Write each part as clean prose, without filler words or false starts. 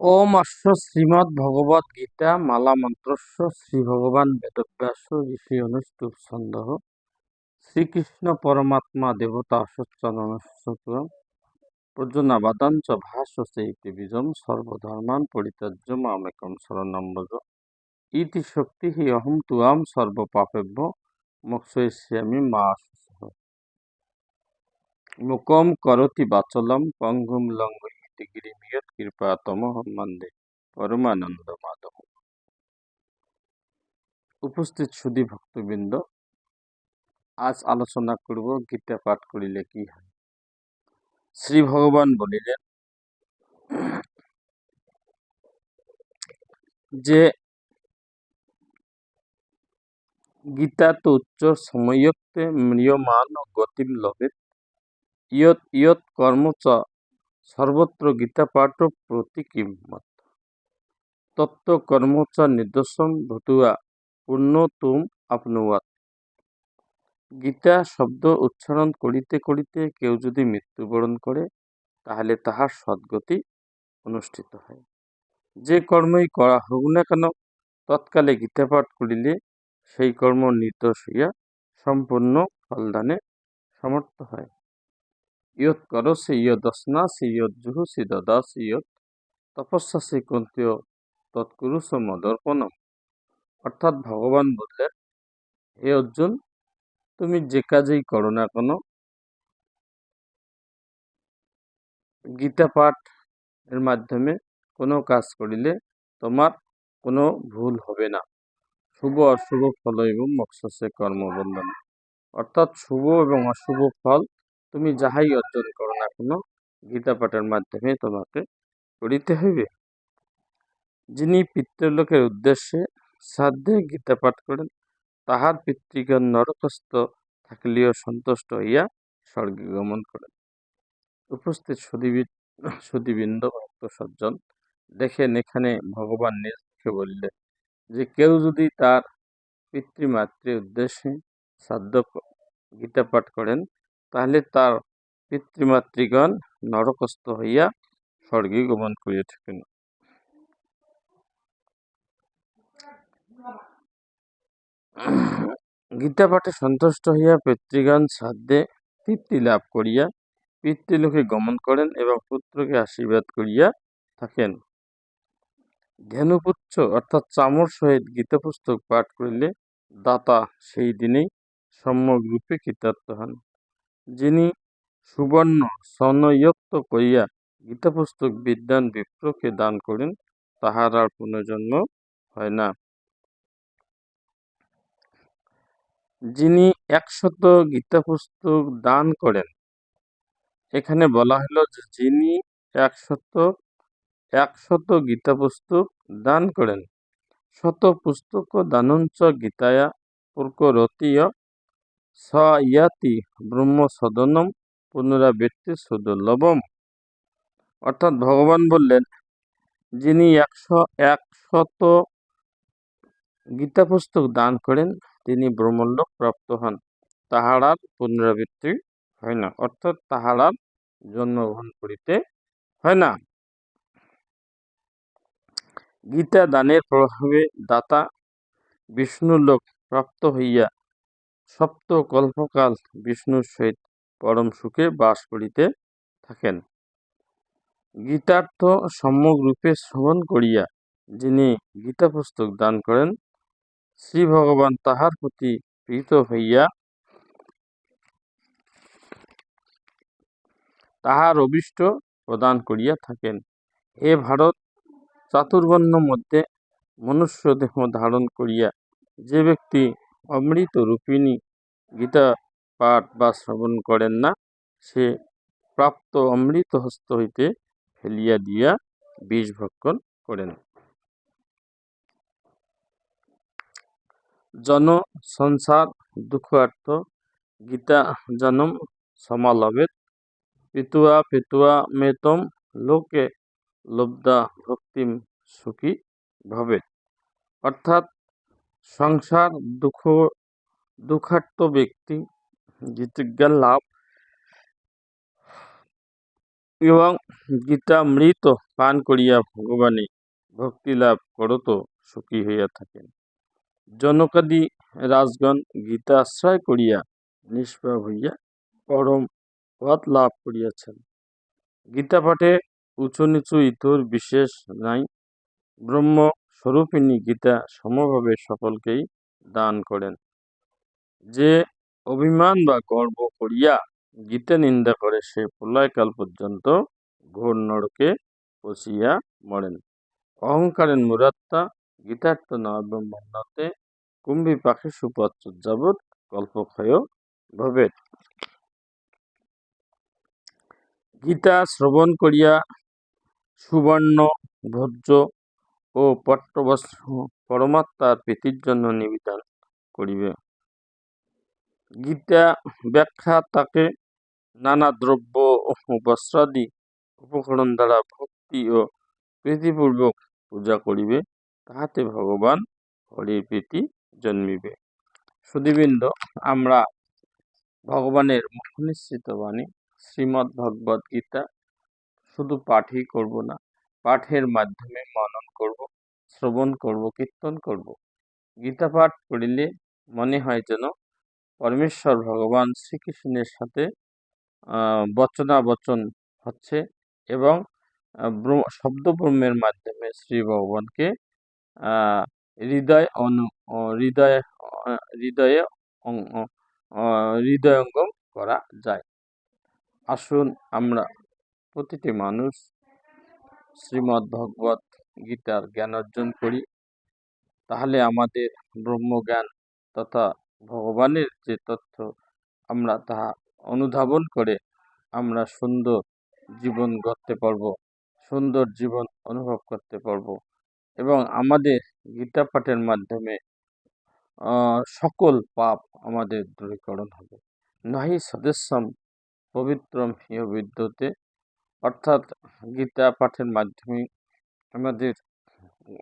ওম অশ্ব শ্রীমদ্ ভগবদ গীতা মালা মন্ত্রস্য শ্রী ভগবান বেদব্যাস ঋষি অনুষ্টুপ ছন্দঃ শ্রীকৃষ্ণ পরমাত্মা দেবতা অশ্বচ্চনস্যতুম প্রজ্জনাবাদাঞ্চ ভাষ্যসে ইতি বীজম সর্বধর্মান পরিত্যাজ্য মামেকম শরণম ব্রজ ইতি শক্তি হি অহম তুয়াম সর্বপাপেভ্য মোক্ষয়িষ্যামি মা শুচঃ। মুকম করোতি বাচলম পঙ্গুম লঙ্ঘয়িতি গিরিম কৃপাতমহং বন্দে পরমানন্দ মাধব। উপস্থিত সুধী ভক্তবৃন্দ, আজ আলোচনা করব গীতা পাঠ করিলে কি হয়। শ্রী ভগবান বলিলেন যে গীতা তো উচ্চ সময়ক্তে ম্রিয়মান গতিম লভেত ইয়ৎ ইয়ৎ কর্ম চ সর্বত্র গীতা পাঠ প্রতি কিম্মত তত্ত্ব কর্ম চ নির্দোষম ভূতুয়া পূর্ণ তুম আপনুয়াত। গীতা শব্দ উচ্চারণ করিতে করিতে কেউ যদি মৃত্যুবরণ করে তাহলে তাহার সদ্গতি অনুষ্ঠিত হয়। যে কর্মই করা হোক না কেন তৎকালে গীতা পাঠ করিলে সেই কর্ম নির্দোষ হইয়া সম্পূর্ণ ফলদানে সমর্থ হয়। ইয়ৎ করসি ইয়দস্নাসি ইয়জ্জুহুসি দদাসি ইয়ৎ তপস্যাসি কুন্তীয় তৎকুরুষ মদর্পণম। অর্থাৎ ভগবান বললেন, হে অর্জুন, তুমি যে কাজেই করো না কেন গীতা পাঠ এর মাধ্যমে কোনো কাজ করিলে তোমার কোনো ভুল হবে না। শুভ অশুভ ফল এবং মোক্ষসে কর্মবন্ধন, অর্থাৎ শুভ এবং অশুভ ফল তুমি যাহাই অর্জন করো না কেন গীতা পাঠের মাধ্যমে তোমাকে করিতে হইবে। যিনি পিতৃলোকের উদ্দেশ্যে শ্রাদ্ধে গীতা পাঠ করেন তাহার পিতৃগণ নরকস্থ থাকলেও সন্তুষ্ট হইয়া স্বর্গে গমন করেন। উপস্থিত সুধীবৃন্দ ভক্ত সজ্জন, দেখেন এখানে ভগবান নিজকে বললেন যে কেউ যদি তার পিতৃমাতৃ উদ্দেশ্যে শ্রাদ্ধ গীতা পাঠ করেন তাহলে তার পিতৃমাতৃগণ নরকস্থ হইয়া স্বর্গে গমন করিয়া থাকেন। গীতা পাঠে সন্তুষ্ট হইয়া পিতৃগণ শ্রাদ্ধে তৃপ্তি লাভ করিয়া পিতৃলোকে গমন করেন এবং পুত্রকে আশীর্বাদ করিয়া থাকেন। ধেনুপুচ্ছ অর্থাৎ চামর সহিত গীতা পুস্তক পাঠ করিলে দাতা সেই দিনেই সম্যক রূপে কৃতার্থ হন। যিনি সুবর্ণ স্বর্ণযুক্ত করিয়া গীতা পুস্তক বিদ্বান বিপ্রকে দান করেন তাহার আর পুনর্জন্ম হয় না। যিনি 100 গীতা পুস্তক দান করেন, এখানে বলা হলো যে যিনি 100 গীতা পুস্তক দান করেন, শত পুস্তক দানঞ্চ গীতায়া প্রকরতীয় স ইয়াতি ব্রহ্ম সদনম পুনরাবৃত্তি সুদুর্লভম। অর্থাৎ ভগবান বললেন, যিনি 100 গীতা পুস্তক দান করেন তিনি ব্রহ্মলোক প্রাপ্ত হন, তাহার আর পুনরাবৃত্তি হয় না, অর্থাৎ তাহার আর জন্মগ্রহণ করিতে হয় না। গীতা দানের প্রভাবে দাতা বিষ্ণুলোক প্রাপ্ত হইয়া সপ্ত কল্পকাল বিষ্ণুর সহিত পরম সুখে বাস করিতে থাকেন। গীতার্থ সম্যক রূপে শ্রবণ করিয়া যিনি গীতা পুস্তক দান করেন শ্রী ভগবান তাহার প্রতি প্রীত হইয়া তাহার অভীষ্ট প্রদান করিয়া থাকেন। হে ভারত, চাতুর্বর্ণ মধ্যে মনুষ্য দেহ ধারণ করিয়া যে ব্যক্তি অমৃত রূপিণী গীতা পাঠ বা শ্রবণ করেন না, সে প্রাপ্ত অমৃত হস্ত হইতে ফেলিয়া দিয়া বিষ ভক্ষণ করেন। জন সংসার দুঃখার্থ গীতা জনম সমালভেত পিতুয়া পিতুয়া মেতম লোকে লব্ধা ভক্তিম সুখী ভবে। অর্থাৎ সংসার দুঃখার্ত ব্যক্তি গীতজ্ঞান লাভ এবং গীতামৃত পান করিয়া ভগবানে ভক্তিলাভ করত সুখী হইয়া থাকেন। জনকাদি রাজগণ গীতা আশ্রয় করিয়া নিষ্প্রভ হইয়া পরম পদ লাভ করিয়াছেন। গীতা পাঠে উঁচু নিচু ইতর বিশেষ নাই। ব্রহ্ম স্বরূপিণী গীতা সমভাবে সকলকেই দান করেন। যে অভিমান বা গর্ব করিয়া গীতা নিন্দা করে সে প্রলয়কাল পর্যন্ত ঘোর নরকে পচিয়া মরেন। অহংকারের মুরাত্মা গীতার্থ নবমন্নতে কুম্ভী পাখি সুপত্র যাবৎ কল্পক্ষয় ভবেৎ। গীতা শ্রবণ করিয়া সুবর্ণ ভোজ্য ও পট্টবস্ত্র পরমাত্মার প্রীতির জন্য নিবেদন করিবে। গীতা ব্যাখ্যা তাকে নানা দ্রব্য ও বস্ত্রাদি উপকরণ দ্বারা ভক্তি ও প্রীতিপূর্বক পূজা করিবে, তাহাতে ভগবান হরির প্রীতি জন্মিবে। সুধীবৃন্দ, আমরা ভগবানের মুখনিসৃত বাণী শ্রীমদ্ ভগবদ গীতা শুধু পাঠই করব না, পাঠের মাধ্যমে মনন করব, শ্রবণ করব, কীর্তন করব। গীতা পাঠ করিলে মনে হয় যেন পরমেশ্বর ভগবান শ্রীকৃষ্ণের সাথে বচনাবচন হচ্ছে এবং শব্দ ব্রহ্মের মাধ্যমে শ্রী ভগবানকে হৃদয়ঙ্গম করা যায়। আসুন আমরা প্রতিটি মানুষ শ্রীমদ্ ভগবত গীতার জ্ঞান অর্জন করি, তাহলে আমাদের ব্রহ্মজ্ঞান তথা ভগবানের যে তথ্য আমরা তাহা অনুধাবন করে আমরা সুন্দর জীবন গড়তে পারব, সুন্দর জীবন অনুভব করতে পারব এবং আমাদের গীতা পাঠের মাধ্যমে সকল পাপ আমাদের দূরীকরণ হবে। নাহি সদস্যম পবিত্রম হিয় বিদ্যতে, অর্থাৎ গীতা পাঠের মাধ্যমে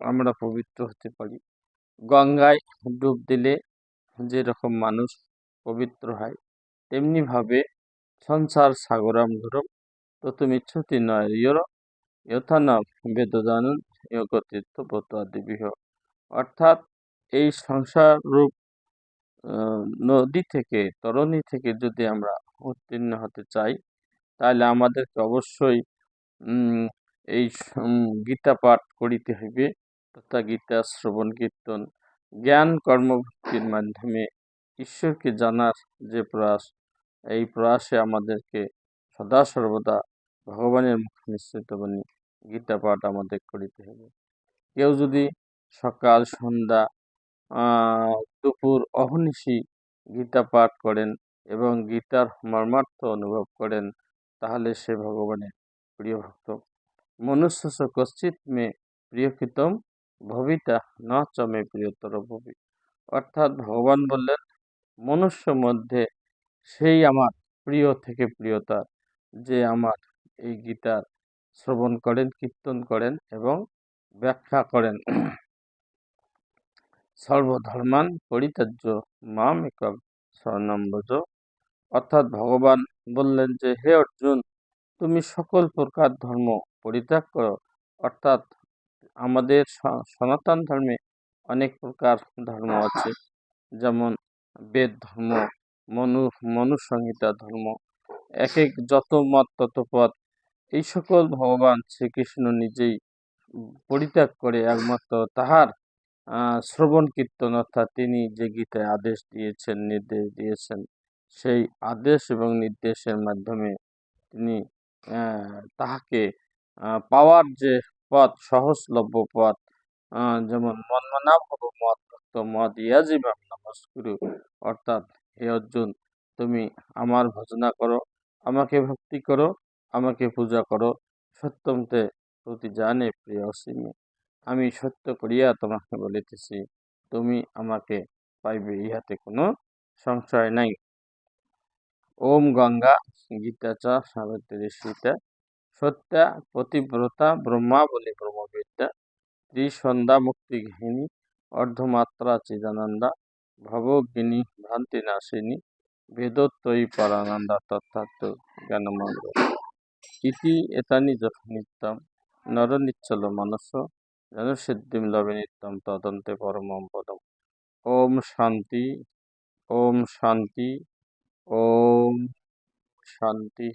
আমরা পবিত্র হতে পারি। গঙ্গায় ডুব দিলে যেরকম মানুষ পবিত্র হয়, তেমনিভাবে সংসার সাগরাম ঘোরম ততুমিচ্ছতি নয় যথা না বেদজানন যোগতীর্থ তীর্থ অর্থাৎ এই সংসার রূপ নদী থেকে, তরণী থেকে যদি আমরা উত্তীর্ণ হতে চাই, তাহলে আমাদেরকে অবশ্যই এই গীতা পাঠ করিতে হইবে তথা গীতা শ্রবণ কীর্তন জ্ঞান কর্মভক্তির মাধ্যমে ঈশ্বরকে জানার যে প্রয়াস, এই প্রয়াসে আমাদেরকে সদা সর্বদা ভগবানের মুখ নিঃসৃত বাণী গীতা পাঠ আমাদের করিতে হবে। কেউ যদি সকাল সন্ধ্যা দুপুর অহর্নিশি গীতা পাঠ করেন এবং গীতার মর্মার্থ অনুভব করেন, তাহলে সে ভগবানের প্রিয় ভক্ত। মনুষ্যস্য কশ্চিৎ মে প্রিয়কৃতম ভবিতা ন চ মে প্রিয়তর ভবি, অর্থাৎ ভগবান বললেন মনুষ্য মধ্যে সেই আমার প্রিয় থেকে প্রিয়তার, যে আমার এই গীতার শ্রবণ করেন, কীর্তন করেন এবং ব্যাখ্যা করেন। সর্বধর্মান পরিত্যাজ্য মাম একম শরণম ব্রজ, অর্থাৎ ভগবান বললেন যে হে অর্জুন, তুমি সকল প্রকার ধর্ম পরিত্যাগ করো। অর্থাৎ আমাদের সনাতন ধর্মে অনেক প্রকার ধর্ম আছে, যেমন বেদ ধর্ম, মনুসংহিতা ধর্ম, এক এক যত মত তত পথ। এই সকল ভগবান শ্রীকৃষ্ণ নিজেই পরিত্যাগ করে একমাত্র তাহার শ্রবণ কীর্তন, অর্থাৎ তিনি যে গীতায় আদেশ দিয়েছেন, নির্দেশ দিয়েছেন, সেই আদেশ এবং নির্দেশের মাধ্যমে তিনি তাহাকে পাওয়ার যে পথ, সহজলভ্য পথ, যেমন মন্মনা ভব মদ ভক্ত মদ ইয়াজীবাম নমস্কুরু, অর্থাৎ হে অর্জুন, তুমি আমার ভজনা করো, আমাকে ভক্তি করো, আমাকে পূজা করো। সত্যমতে প্রতি জানে প্রিয় অসীমে, আমি সত্য করিয়া তোমাকে বলিতেছি, তুমি আমাকে পাইবে, ইহাতে কোনো সংশয় নাই। ওম গঙ্গা গীতা চ সাবিত্রী সীতা সত্যা পতিব্রতা ব্রহ্মাবলী ব্রহ্মবিদ্যা ত্রিসন্ধ্যা মুক্তি গৃহিণী অর্ধমাত্রা চিদানন্দা ভবজ্ঞিনী ভ্রান্তি নাশিনী বেদোত্তয়ী পরানন্দা তথার্থ জ্ঞানমন্দ। ইতি এতানি যথা নিত্যম নরনিচ্ছল মানস জনসিদ্ধিম লবে নিত্যম তদন্তে পরমম পদম। ওম শান্তি, ওম শান্তি, ওম শান্তি।